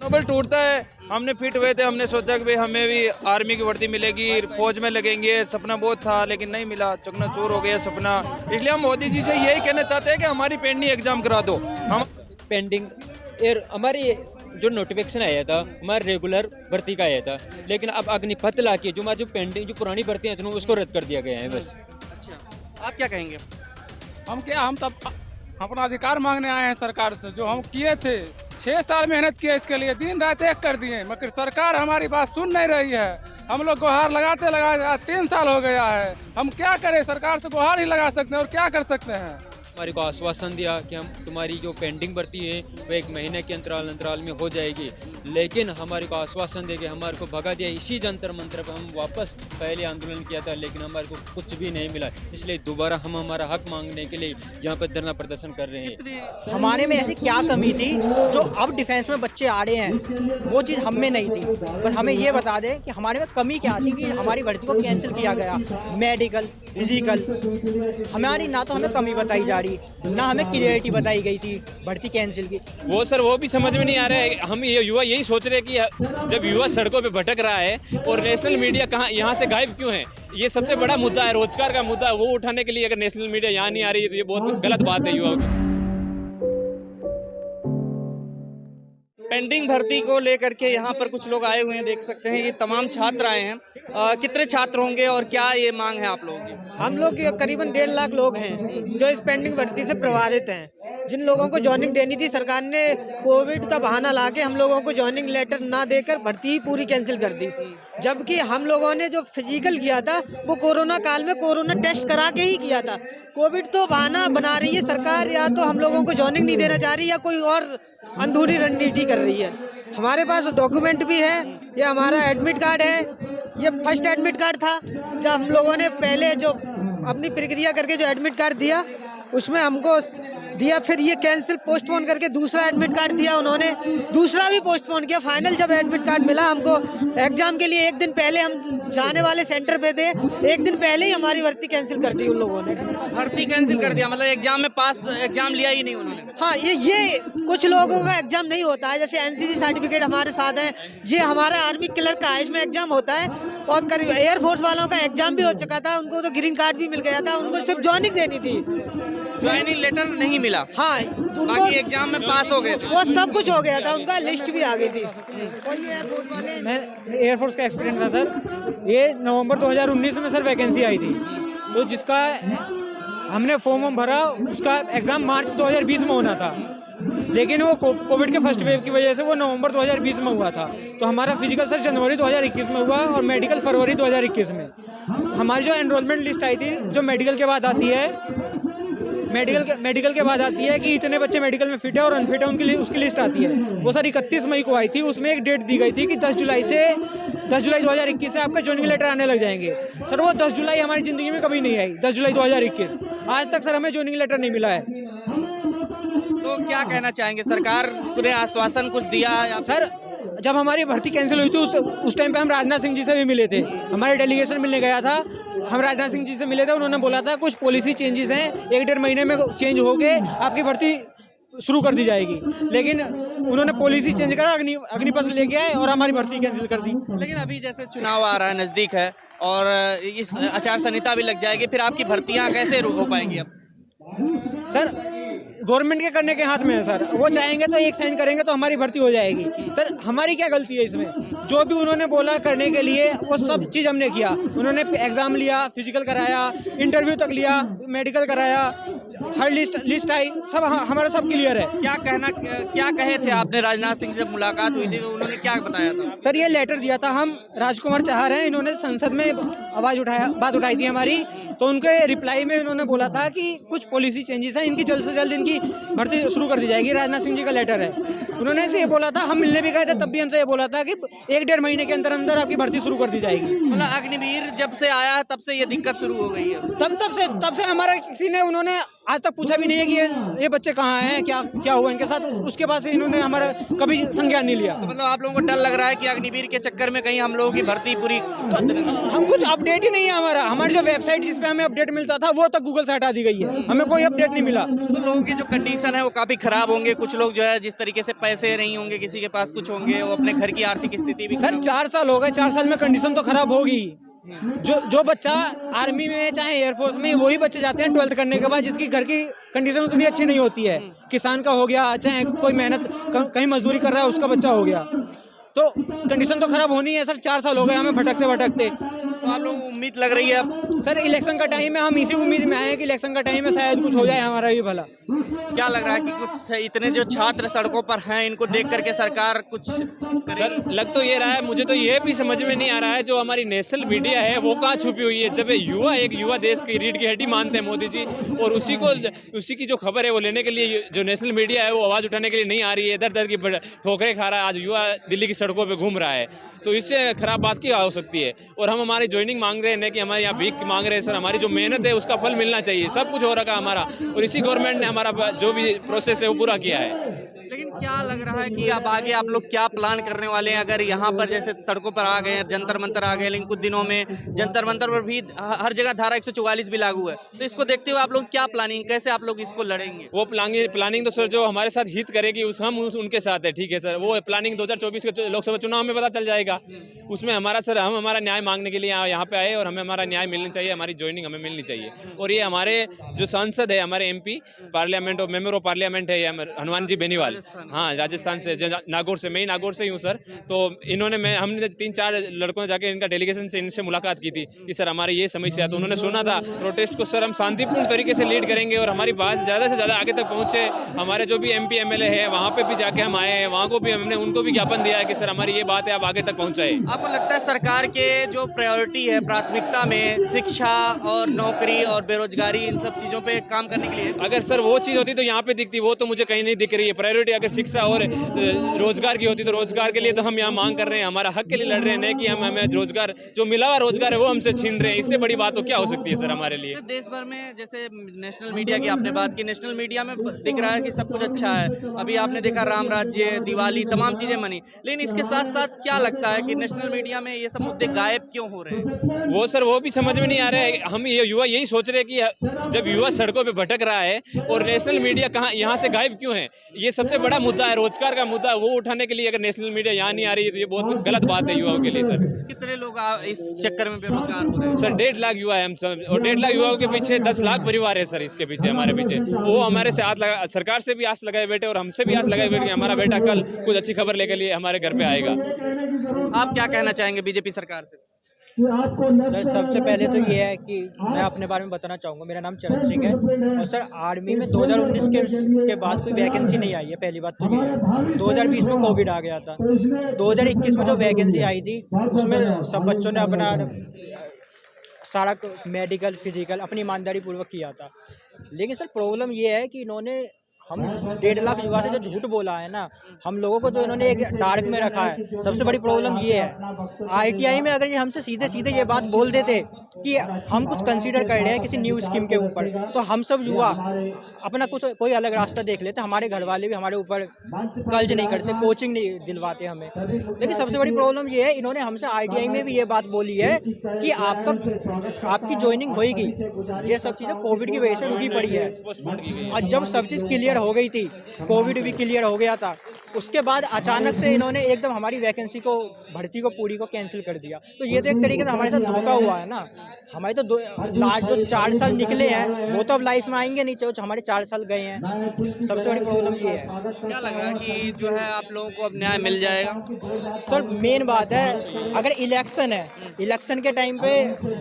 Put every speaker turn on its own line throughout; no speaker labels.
मनोबल टूटता है। हमने फिट हुए थे, हमने सोचा कि भाई हमें भी आर्मी की वर्दी मिलेगी, फौज में लगेंगे, सपना बहुत था लेकिन नहीं मिला, चकनाचूर हो गया सपना। इसलिए हम मोदी जी से यही कहना चाहते हैं कि हमारी पेंडिंग एग्जाम करा दो। हम
पेंडिंग हमारी जो नोटिफिकेशन आया था हमारे रेगुलर भर्ती का आया था, लेकिन अब अग्निपथ ला के जो हमारी जो पेंडिंग जो पुरानी भर्तियां थी उसको रद्द कर दिया गया है बस।
अच्छा, आप क्या कहेंगे?
हम तब अपना अधिकार मांगने आए हैं सरकार से। जो हम किए थे 6 साल मेहनत किए इसके लिए, दिन रात एक कर दिए, मगर सरकार हमारी बात सुन नहीं रही है। हम लोग गुहार लगाते लगाते 3 साल हो गया है। हम क्या करें? सरकार से गुहार ही लगा सकते हैं और क्या कर सकते हैं।
हमारे को आश्वासन दिया कि हम तुम्हारी जो पेंडिंग भर्ती है वो 1 महीने के अंतराल में हो जाएगी, लेकिन हमारे को आश्वासन दे के हमारे को भगा दिया। इसी जंतर मंतर पर हम वापस पहले आंदोलन किया था, लेकिन हमारे को कुछ भी नहीं मिला। इसलिए दोबारा हम हमारा हक मांगने के लिए यहाँ पर धरना प्रदर्शन कर रहे हैं।
हमारे में ऐसी क्या कमी थी जो अब डिफेंस में बच्चे आ रहे हैं, वो चीज़ हम में नहीं थी। बस हमें ये बता दें कि हमारे में कमी क्या थी कि हमारी भर्ती को कैंसिल किया गया। मेडिकल, फिजिकल, हमारी ना तो हमें कमी बताई जा रही, ना हमें क्लियरिटी बताई गई थी भर्ती कैंसिल की।
वो सर वो भी समझ में नहीं आ रहा है। हम ये युवा यही सोच रहे हैं कि जब युवा सड़कों पे भटक रहा है और नेशनल मीडिया कहाँ यहाँ से गायब क्यों है, ये सबसे बड़ा मुद्दा है, रोजगार का मुद्दा है। वो उठाने के लिए अगर नेशनल मीडिया यहाँ नहीं आ रही है तो ये बहुत गलत बात है युवाओं की।
पेंडिंग भर्ती को लेकर के यहाँ पर कुछ लोग आए हुए हैं, देख सकते हैं। ये तमाम छात्र आए हैं। कितने छात्र होंगे और क्या ये मांग है आप लोगों की?
हम लोग करीबन 1.5 लाख लोग हैं जो इस पेंडिंग भर्ती से प्रभावित हैं। जिन लोगों को जॉइनिंग देनी थी, सरकार ने कोविड का बहाना ला के हम लोगों को जॉइनिंग लेटर ना देकर भर्ती ही पूरी कैंसिल कर दी। जबकि हम लोगों ने जो फिजिकल किया था वो कोरोना काल में कोरोना टेस्ट करा के ही किया था। कोविड तो बहाना बना रही है सरकार, या तो हम लोगों को जॉइनिंग नहीं देना चाह रही या कोई और अंधूरी रणनीति कर रही है। हमारे पास डॉक्यूमेंट भी है, ये हमारा एडमिट कार्ड है, ये फर्स्ट एडमिट कार्ड था। जब हम लोगों ने पहले जो अपनी प्रक्रिया करके जो एडमिट कार्ड दिया उसमें हमको दिया, फिर ये कैंसिल पोस्टपोन करके दूसरा एडमिट कार्ड दिया उन्होंने, दूसरा भी पोस्टपोन किया। फाइनल जब एडमिट कार्ड मिला हमको एग्जाम के लिए 1 दिन पहले, हम जाने वाले सेंटर पे थे, 1 दिन पहले ही हमारी भर्ती कैंसिल कर दी उन लोगों ने।
भर्ती कैंसिल कर दिया मतलब एग्जाम में पास, एग्जाम लिया ही नहीं उन्होंने?
हाँ, ये कुछ लोगों का एग्जाम नहीं होता है। जैसे एनसीसी सर्टिफिकेट हमारे साथ है, ये हमारा आर्मी क्लर्क का है, इसमें एग्जाम होता है। और एयरफोर्स वालों का एग्जाम भी हो चुका था, उनको तो ग्रीन कार्ड भी मिल गया था, उनको सिर्फ ज्वाइनिंग देनी थी,
ज्वाइनिंग लेटर नहीं मिला।
हाँ,
बाकी एग्जाम में पास हो गए थे।
वो सब कुछ हो गया था, उनका लिस्ट भी आ गई थी।
मैं एयरफोर्स का एक्सपीरियंस था सर। ये नवंबर 2019 में सर वैकेंसी आई थी, तो जिसका हमने फॉर्म भरा, उसका एग्ज़ाम मार्च 2020 में होना था, लेकिन वो कोविड के फर्स्ट वेव की वजह से वो नवंबर 2020 में हुआ था। तो हमारा फिजिकल सर जनवरी 2021 में हुआ और मेडिकल फरवरी 2021 में। हमारी जो एनरोलमेंट लिस्ट आई थी, जो मेडिकल के बाद आती है, मेडिकल के बाद आती है कि इतने बच्चे मेडिकल में फिट है और अनफिट है, उसकी लिस्ट आती है। वो सर 31 मई को आई थी। उसमें एक डेट दी गई थी कि 10 जुलाई 2021 से आपका ज्वाइनिंग लेटर आने लग जाएंगे। सर वो 10 जुलाई हमारी ज़िंदगी में कभी नहीं आई। 10 जुलाई 2021 आज तक सर हमें ज्वाइनिंग लेटर नहीं मिला है।
तो क्या कहना चाहेंगे? सरकार ने आश्वासन कुछ दिया या?
सर जब हमारी भर्ती कैंसिल हुई थी उस टाइम पे हम राजनाथ सिंह जी से भी मिले थे। हमारे डेलीगेशन मिलने गया था, हम राजनाथ सिंह जी से मिले थे। उन्होंने बोला था कुछ पॉलिसी चेंजेस हैं, 1-1.5 महीने में चेंज होके आपकी भर्ती शुरू कर दी जाएगी। लेकिन उन्होंने पॉलिसी चेंज करा, अग्निपथ लेके आए और हमारी भर्ती कैंसिल कर दी।
लेकिन अभी जैसे चुनाव आ रहा है, नज़दीक है, और इस आचार संहिता भी लग जाएगी, फिर आपकी भर्तियाँ कैसे हो पाएंगी? अब
सर गवर्नमेंट के करने के हाथ में है सर। वो चाहेंगे तो एक साइन करेंगे तो हमारी भर्ती हो जाएगी। सर हमारी क्या गलती है इसमें? जो भी उन्होंने बोला करने के लिए वो सब चीज़ हमने किया। उन्होंने एग्ज़ाम लिया, फिजिकल कराया, इंटरव्यू तक लिया, मेडिकल कराया, हर लिस्ट आई, सब हमारा सब क्लियर है।
क्या कहे थे आपने? राजनाथ सिंह से जब मुलाकात हुई थी तो उन्होंने क्या बताया था?
सर ये लेटर दिया था, हम राजकुमार चाहर हैं, इन्होंने संसद में बात उठाई थी हमारी, तो उनके रिप्लाई में उन्होंने बोला था कि कुछ पॉलिसी चेंजेस हैं, इनकी जल्द से जल्द इनकी भर्ती शुरू कर दी जाएगी। राजनाथ सिंह जी का लेटर है, उन्होंने ऐसे ये बोला था। हम मिलने भी गए थे, तब भी हमसे ये बोला था कि 1-1.5 महीने के अंदर अंदर आपकी भर्ती शुरू कर दी जाएगी।
मतलब अग्निवीर जब से आया है तब से ये दिक्कत शुरू हो गई है?
तब से हमारा किसी ने, उन्होंने आज तक पूछा भी नहीं है कि ये बच्चे कहाँ हैं, क्या हुआ इनके साथ। उसके बाद से इन्होंने हमारा कभी संज्ञान नहीं लिया।
तो मतलब आप लोगों को डर लग रहा है कि अग्निवीर के चक्कर में कहीं हम लोगों की भर्ती पूरी
हम कुछ अपडेट ही नहीं है हमारी जो वेबसाइट जिस पे हमें अपडेट मिलता था वो तक गूगल से हटा दी गई है, हमें कोई अपडेट नहीं मिला।
तो लोगों की जो कंडीशन है वो काफी खराब होंगे। कुछ लोग जो है जिस तरीके से पैसे नहीं होंगे, किसी के पास कुछ होंगे, वो अपने घर की आर्थिक स्थिति भी
सर 4 साल हो गए, 4 साल में कंडीशन तो खराब होगी। जो बच्चा आर्मी में चाहे एयरफोर्स में, वही बच्चे जाते हैं 12th करने के बाद जिसकी घर की कंडीशन उतनी अच्छी नहीं होती है। किसान का हो गया, चाहे कोई मेहनत कहीं मजदूरी कर रहा है उसका बच्चा हो गया, तो कंडीशन तो खराब होनी है। सर 4 साल हो गए हमें भटकते भटकते।
तो आप लोगों को उम्मीद लग रही है अब?
सर इलेक्शन का टाइम है, हम इसी उम्मीद में आए हैं कि इलेक्शन का टाइम है, शायद कुछ हो जाए हमारा भी भला।
क्या लग रहा है कि कुछ इतने जो छात्र सड़कों पर हैं इनको देख करके सरकार कुछ
सर लग तो ये रहा है, मुझे तो ये भी समझ में नहीं आ रहा है जो हमारी नेशनल मीडिया है वो कहाँ छुपी हुई है। जब एक युवा देश की रीढ़ की हड्डी मानते हैं मोदी जी, और उसी की जो खबर है वो लेने के लिए जो नेशनल मीडिया है वो आवाज़ उठाने के लिए नहीं आ रही है, दर की ठोकरें खा रहा है। आज युवा दिल्ली की सड़कों पर घूम रहा है, तो इससे खराब बात क्या हो सकती है। और हम हमारी ज्वाइनिंग मांग रहे हैं कि हमारे यहाँ भीख मांग रहे हैं। सर हमारी जो मेहनत है उसका फल मिलना चाहिए। सब कुछ हो रखा है हमारा, और इसी गवर्नमेंट ने हमारा जो भी प्रोसेस है वो पूरा किया है।
लेकिन क्या लग रहा है कि अब आगे आप लोग क्या प्लान करने वाले हैं? अगर यहाँ पर जैसे सड़कों पर आ गए हैं, जंतर मंतर आ गए, लेकिन कुछ दिनों में जंतर मंतर पर भी हर जगह धारा 144 भी लागू है, तो इसको देखते हुए आप लोग क्या प्लानिंग, कैसे आप लोग इसको लड़ेंगे?
वो प्लानिंग तो सर जो हमारे साथ हित करेगी हम उनके साथ है, ठीक है सर। वो प्लानिंग 2024 के लोकसभा चुनाव में पता चल जाएगा। उसमें हम हमारा न्याय मांगने के लिए यहाँ पे आए, और हमें हमारा न्याय मिलना चाहिए, हमारी ज्वाइनिंग हमें मिलनी चाहिए। और ये हमारे जो सांसद है, हमारे MP पार्लियामेंट और मेंबर ऑफ पार्लियामेंट है हनुमान जी बेनीवाल, हाँ राजस्थान से, नागौर से, मैं ही नागौर से ही हूँ सर। तो इन्होंने हमने 3-4 लड़कों ने जाके इनका डेलीगेशन से इनसे मुलाकात की थी कि सर हमारी ये समस्या, तो उन्होंने सुना था प्रोटेस्ट को। सर हम शांतिपूर्ण तरीके से लीड करेंगे और हमारी बात ज़्यादा से ज़्यादा आगे तक पहुँचे। हमारे जो भी MP MLA है वहाँ पे भी जाके हम आए हैं, वहाँ को भी हमने उनको भी ज्ञापन दिया है कि सर हमारी ये बात है, आप आगे तक पहुँचाए।
आपको लगता है सरकार के जो प्रायोरिटी है, प्राथमिकता में शिक्षा और नौकरी और बेरोजगारी, इन सब चीज़ों पे काम करने के लिए?
अगर सर वो चीज़ होती तो यहाँ पे दिखती, वो तो मुझे कहीं नहीं दिख रही है। प्रायोरिटी अगर शिक्षा और रोजगार की होती तो रोजगार के लिए तो हम यहाँ मांग कर रहे हैं, हमारा हक के लिए लड़ रहे हैं, नहीं कि हमें रोजगार जो मिला हुआ रोजगार है वो हमसे छीन रहे हैं। इससे बड़ी बात तो क्या हो सकती है सर हमारे लिए?
देश भर में जैसे नेशनल मीडिया की आपने बात की, नेशनल मीडिया में दिख रहा है कि सब कुछ अच्छा है। अभी आपने देखा राम राज्य, दिवाली, तमाम चीजें मनी, लेकिन इसके साथ साथ क्या लगता है कि नेशनल मीडिया में ये सब मुद्दे गायब क्यों हो रहे हैं?
वो सर वो भी समझ में नहीं आ रहा है। हम ये युवा यही सोच रहे हैं कि जब युवा सड़कों पे भटक रहा है और नेशनल मीडिया कहाँ यहाँ से गायब क्यों है, ये सबसे बड़ा मुद्दा है, रोजगार का मुद्दा, वो उठाने के लिए अगर नेशनल मीडिया यहाँ नहीं आ रही है तो ये बहुत गलत बात है युवाओं के लिए सर।
कितने लोग इस चक्कर में बेरोजगार हो रहे हैं?
सर 1.5 लाख युवा है हम सब, और 1.5 लाख युवाओं के पीछे 10 लाख परिवार है सर। इसके पीछे हमारे पीछे वो हमारे से आस लगा, सरकार से भी आस लगाए बैठे और हमसे भी आस लगाए बैठे, हमारा बेटा कल कुछ अच्छी खबर लेकर लिए हमारे घर पे आएगा।
आप क्या कहना चाहेंगे बीजेपी सरकार से?
सर सबसे पहले तो ये है कि मैं अपने बारे में बताना चाहूँगा, मेरा नाम चरण सिंह है, और सर आर्मी में 2019 के बाद कोई वैकेंसी नहीं आई है। पहली बात तो ये है, 2020 में कोविड आ गया था, 2021 में जो वैकेंसी आई थी उसमें सब बच्चों ने अपना सारा मेडिकल फिजिकल अपनी ईमानदारी पूर्वक किया था। लेकिन सर प्रॉब्लम ये है कि इन्होंने हम 1.5 लाख युवा से जो झूठ बोला है ना, हम लोगों को जो इन्होंने एक टारगेट में रखा है, सबसे बड़ी प्रॉब्लम ये है। ITI में अगर ये हमसे सीधे सीधे ये बात बोल देते कि हम कुछ कंसीडर कर रहे हैं किसी न्यू स्कीम के ऊपर, तो हम सब युवा अपना कोई अलग रास्ता देख लेते, हमारे घर वाले भी हमारे ऊपर कर्ज नहीं करते, कोचिंग नहीं दिलवाते हमें। लेकिन सबसे बड़ी प्रॉब्लम ये है, इन्होंने हमसे ITI में भी ये बात बोली है कि आपकी ज्वाइनिंग होगी। ये सब चीज़ें कोविड की वजह से रुकी पड़ी है, और जब सब चीज़ क्लियर हो गई थी, कोविड भी क्लियर हो गया था, उसके बाद अचानक से इन्होंने एकदम हमारी वैकेंसी को, भर्ती को पूरी को कैंसिल कर दिया। तो ये तो एक तरीके से हमारे साथ धोखा हुआ है ना। हमारे तो लास्ट जो 4 साल निकले हैं वो तो अब लाइफ में आएंगे नहीं, जो हमारे 4 साल गए हैं। सबसे बड़ी प्रॉब्लम ये है।
क्या लग रहा है कि जो है आप लोगों को अब न्याय मिल जाएगा?
सर मेन बात है, अगर इलेक्शन है, इलेक्शन के टाइम पे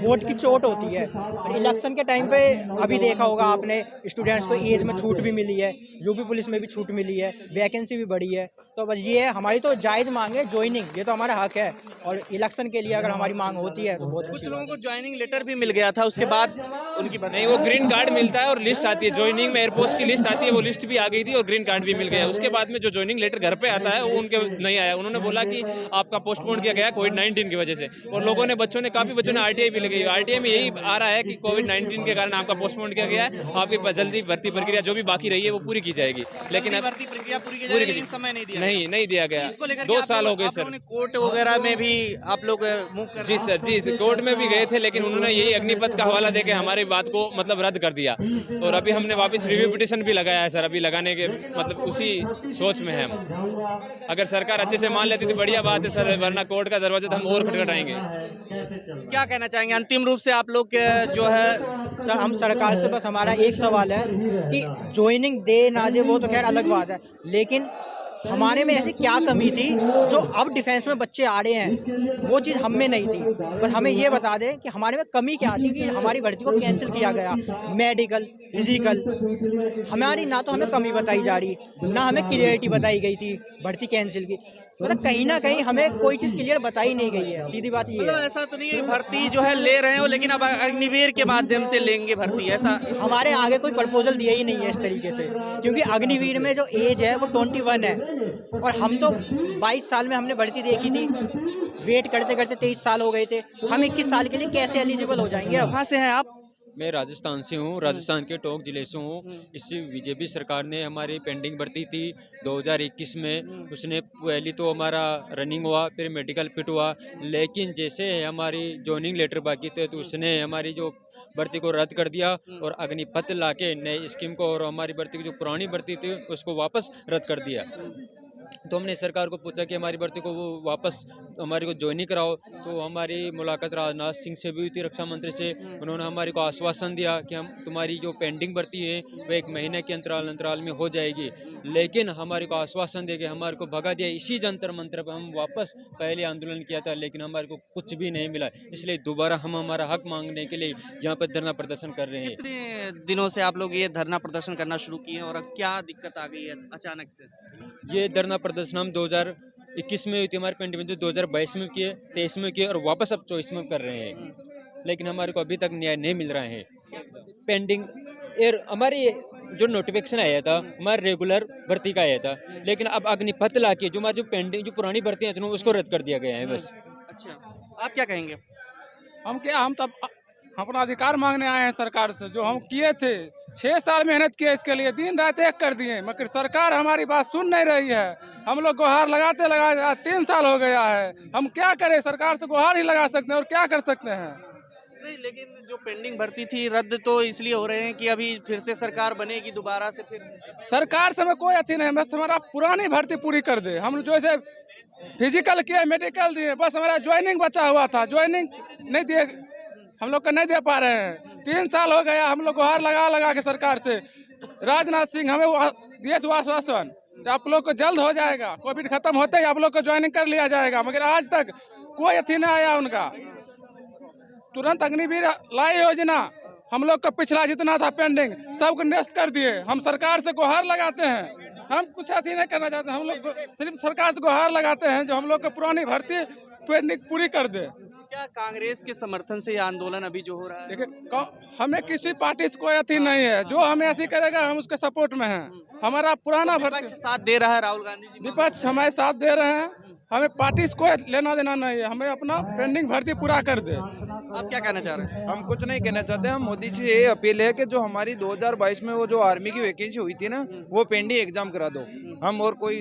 वोट की चोट होती है, और इलेक्शन के टाइम पे अभी देखा होगा आपने, स्टूडेंट्स को एज में छूट भी मिली है, यूपी पुलिस में भी छूट मिली है, वैकेंसी भी बढ़ी है। तो बस ये है, हमारी तो जायज़ मांग है ज्वाइनिंग, ये तो हमारा हक है। और इलेक्शन के लिए अगर हमारी मांग होती है तो बहुत
कुछ
अच्छी
लोगों
बात
को ज्वाइनिंग लेटर भी मिल गया था, उसके बाद उनकी
नहीं, वो ग्रीन कार्ड मिलता है और लिस्ट आती है ज्वाइनिंग में, एयरपोस्ट की लिस्ट आती है, वो लिस्ट भी आ गई थी और ग्रीन कार्ड भी मिल गया। उसके बाद में जो ज्वाइनिंग लेटर घर पे आता है वो उनके नहीं आया। उन्होंने बोला कि आपका पोस्टपोन किया गया कोविड-19 की वजह से। और लोगों ने काफ़ी बच्चों ने आरटीआई भी लगाई। आरटीआई में यही आ रहा है कि कोविड-19 के कारण आपका पोस्टपोन किया गया है, आपकी जल्दी भर्ती प्रक्रिया जो भी बाकी रही है वो पूरी की जाएगी। लेकिन
भर्ती प्रक्रिया पूरी की जाएगी, लेकिन समय नहीं दिया
नहीं दिया गया।
इसको लेकर
2 साल हो गए सर।
कोर्ट वगैरह में भी आप लोग मूव कर
जी सर, जी कोर्ट में भी गए थे, लेकिन उन्होंने यही अग्निपथ का हवाला देके हमारी बात को मतलब रद्द कर दिया। और अभी हमने वापस रिव्यू पिटीशन भी लगाया है सर, अभी लगाने के मतलब उसी सोच में है हम। अगर सरकार अच्छे से मान लेती तो बढ़िया बात है सर, वरना कोर्ट का दरवाजा तो हम और खटखटाएंगे।
क्या कहना चाहेंगे अंतिम रूप से आप लोग जो है?
सर हम सरकार से बस हमारा एक सवाल है कि ज्वाइनिंग दे ना दे वो तो खैर अलग बात है, लेकिन हमारे में ऐसी क्या कमी थी जो अब डिफेंस में बच्चे आ रहे हैं, वो चीज़ हम में नहीं थी। बस हमें ये बता दें कि हमारे में कमी क्या थी कि हमारी भर्ती को कैंसिल किया गया। मेडिकल, फिजिकल, हमारी ना तो हमें कमी बताई जा रही, ना हमें क्लियरिटी बताई गई थी भर्ती कैंसिल की। मतलब कहीं ना कहीं हमें कोई चीज़ क्लियर बताई नहीं गई है, सीधी बात ये
मतलब
है।
ऐसा तो नहीं है भर्ती जो है ले रहे हो, लेकिन अब अग्निवीर के माध्यम से लेंगे भर्ती, ऐसा?
हमारे आगे कोई प्रपोजल दिया ही नहीं है इस तरीके से, क्योंकि अग्निवीर में जो एज है वो 21 है और हम तो 22 साल में हमने भर्ती देखी थी, वेट करते करते 23 साल हो गए थे। हम 21 साल के लिए कैसे एलिजिबल हो जाएंगे अब?
कहाँ से हैं आप?
मैं राजस्थान से हूँ, राजस्थान के टोंक जिले से हूँ। इस बीजेपी सरकार ने हमारी पेंडिंग भर्ती थी 2021 में, उसने पहले तो हमारा रनिंग हुआ, फिर मेडिकल फिट हुआ, लेकिन जैसे हमारी जॉइनिंग लेटर बाकी थे तो उसने हमारी जो भर्ती को रद्द कर दिया और अग्निपथ लाके नई स्कीम को और हमारी भर्ती की जो पुरानी भर्ती थी उसको वापस रद्द कर दिया। तो हमने सरकार को पूछा कि हमारी भर्ती को वो वापस हमारी को ज्वाइनिंग कराओ। तो हमारी मुलाकात राजनाथ सिंह से भी हुई थी, रक्षा मंत्री से। उन्होंने हमारे को आश्वासन दिया कि हम तुम्हारी जो पेंडिंग भर्ती है वो 1 महीने के अंतराल में हो जाएगी, लेकिन हमारे को आश्वासन दे के हमारे को भगा दिया। इसी जंतर मंतर पर हम वापस पहले आंदोलन किया था, लेकिन हमारे को कुछ भी नहीं मिला। इसलिए दोबारा हम हमारा हक मांगने के लिए यहाँ पर धरना प्रदर्शन कर रहे हैं।
कितने दिनों से आप लोग ये धरना प्रदर्शन करना शुरू किए और अब क्या दिक्कत आ गई है अचानक से?
ये धरना प्रदर्शन हम 2021 में हुई थी, हमारी पेंडिंग में 2022 में किए, 23 में किए और वापस अब 24 में कर रहे हैं, लेकिन हमारे को अभी तक न्याय नहीं मिल रहा है। पेंडिंग हमारी जो नोटिफिकेशन आया था हमारे रेगुलर भर्ती का आया था, लेकिन अब अग्निपथ लाके जो हमारी जो पेंडिंग जो पुरानी भर्ती है उसको रद्द कर दिया गया है बस।
अच्छा, आप क्या कहेंगे?
हम तब अपना अधिकार मांगने आए हैं सरकार से, जो हम किए थे 6 साल मेहनत किए इसके लिए, दिन रात एक कर दिए, मगर सरकार हमारी बात सुन नहीं रही है। हम लोग गुहार लगाते लगाते 3 साल हो गया है। हम क्या करें? सरकार से गुहार ही लगा सकते हैं और क्या कर सकते हैं?
नहीं, लेकिन जो पेंडिंग भर्ती थी रद्द तो इसलिए हो रहे हैं कि अभी फिर से सरकार बनेगी दोबारा से। फिर
सरकार से हमें कोई अथी नहीं, बस हमारा पुरानी भर्ती पूरी कर दे। हम जो ऐसे फिजिकल किए, मेडिकल दिए, बस हमारा ज्वाइनिंग बचा हुआ था, ज्वाइनिंग नहीं दिए, हम लोग को नहीं दे पा रहे हैं। 3 साल हो गया, हम लोग गुहार लगा के सरकार से। राजनाथ सिंह हमें दिए थे आश्वासन आप लोग को जल्द हो जाएगा, कोविड खत्म होते ही आप लोग को ज्वाइनिंग कर लिया जाएगा, मगर आज तक कोई अथी नहीं आया उनका। तुरंत अग्निवीर लाई योजना, हम लोग का पिछला जितना था पेंडिंग सबको निरस्त कर दिए। हम सरकार से गुहार लगाते हैं, हम कुछ अथी नहीं करना चाहते, हम लोग सिर्फ सरकार से गुहार लगाते हैं जो हम लोग को पुरानी भर्ती पेंडिंग पूरी कर दे।
क्या कांग्रेस के समर्थन से ये आंदोलन अभी जो हो रहा है?
देखिए, हमें किसी पार्टी से कोई अथी नहीं है, जो हमें अथी करेगा हम उसके सपोर्ट में हैं। हमारा पुराना भर्ती
साथ दे रहा है, राहुल गांधी जी
विपक्ष हमारे साथ दे रहे हैं, हमें पार्टी से कोई लेना देना नहीं है, हमें अपना पेंडिंग भर्ती पूरा कर दे।
आप क्या कहना चाह रहे हैं?
हम कुछ नहीं कहना चाहते। हम मोदी से ये अपील है कि जो हमारी 2022 में वो जो आर्मी की वैकेंसी हुई थी ना, वो पेंडिंग एग्जाम करा दो। हम और कोई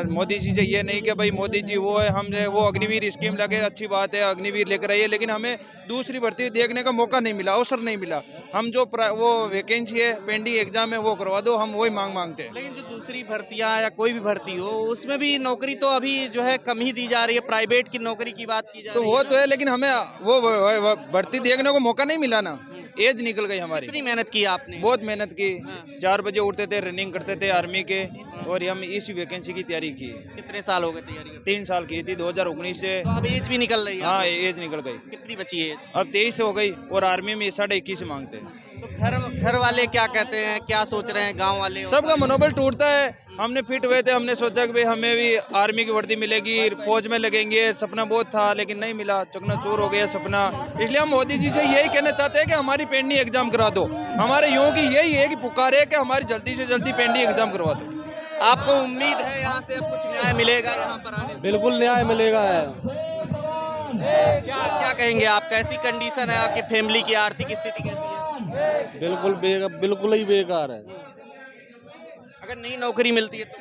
मोदी जी से ये नहीं कि भाई मोदी जी वो है, हम वो अग्निवीर स्कीम लगे, अच्छी बात है, अग्निवीर लेकर आइए, लेकिन हमें दूसरी भर्ती देखने का मौका नहीं मिला, अवसर नहीं मिला। हम जो वो वैकेंसी है, पेंडिंग एग्जाम है, वो करवा दो, हम वही मांगते हैं।
लेकिन जो दूसरी भर्तियां या कोई भी भर्ती हो, उसमें भी नौकरी तो अभी जो है कम ही दी जा रही है, प्राइवेट की नौकरी की बात की जा रही है।
तो वो तो है, लेकिन हमें वो भर्ती देखने को मौका नहीं मिला ना, एज निकल गई हमारी।
कितनी मेहनत की आपने?
बहुत मेहनत की, 4 बजे उठते थे, रनिंग करते थे आर्मी के, और हम इस वैकेंसी की तैयारी की।
कितने साल हो गए तैयारी करते?
3 साल की थी, 2019 से।
तो अब एज भी निकल रही है?
हाँ, एज निकल गई,
कितनी बची है एज?
अब 23 हो गई, और आर्मी में 21.5 मांगते हैं।
तो घर वाले क्या कहते हैं, क्या सोच रहे हैं गांव वाले?
सबका मनोबल टूटता है। हमने फिट हुए थे, हमने सोचा कि भाई हमें भी आर्मी की वर्दी मिलेगी, फौज में लगेंगे, सपना बहुत था लेकिन नहीं मिला, चकनाचूर हो गया सपना। इसलिए हम मोदी जी से यही कहना चाहते हैं कि हमारी पेंडिंग एग्जाम करा दो। हमारे युवाओं की यही है कि पुकार है कि हमारी जल्दी से जल्दी पेंडिंग एग्जाम करवा दो।
आपको उम्मीद है यहाँ से अब कुछ न्याय मिलेगा यहाँ पर आने?
बिल्कुल न्याय मिलेगा है।
क्या क्या कहेंगे आप, कैसी कंडीशन है आपकी फैमिली की, आर्थिक स्थिति कैसी है?
बिल्कुल ही बेकार है।
अगर नई नौकरी मिलती है तो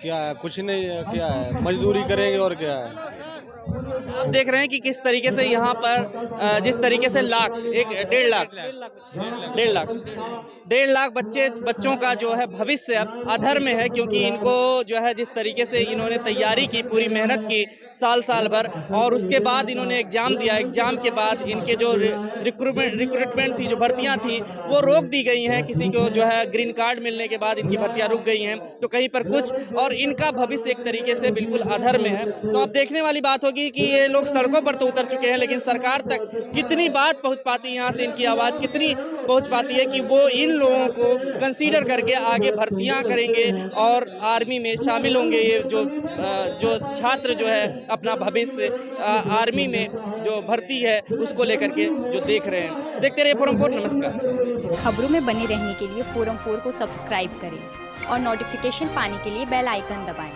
क्या है, कुछ नहीं है, क्या है, मजदूरी करेंगे और क्या है।
आप देख रहे हैं कि किस तरीके से यहाँ पर जिस तरीके से लाख, एक 1.5 लाख बच्चों का जो है भविष्य अब अधर में है, क्योंकि इनको जो है जिस तरीके से इन्होंने तैयारी की, पूरी मेहनत की साल भर, और उसके बाद इन्होंने एग्जाम दिया। एग्जाम के बाद इनके जो रिक्रूटमेंट थी, जो भर्तियां थी, वो रोक दी गई हैं। किसी को जो है ग्रीन कार्ड मिलने के बाद इनकी भर्तियां रुक गई हैं, तो कहीं पर कुछ, और इनका भविष्य एक तरीके से बिल्कुल अधर में है। तो अब देखने वाली बात होगी कि ये लोग सड़कों पर तो उतर चुके हैं, लेकिन सरकार तक कितनी बात पहुंच पाती है, यहाँ से इनकी आवाज़ कितनी पहुंच पाती है कि वो इन लोगों को कंसीडर करके आगे भर्तियां करेंगे और आर्मी में शामिल होंगे। ये जो छात्र जो है अपना भविष्य आर्मी में जो भर्ती है उसको लेकर के जो देख रहे हैं। देखते रहिए फोरम 4। नमस्कार।
खबरों में बने रहने के लिए फोरम 4 को सब्सक्राइब करें और नोटिफिकेशन पाने के लिए बेल आइकन दबाएं।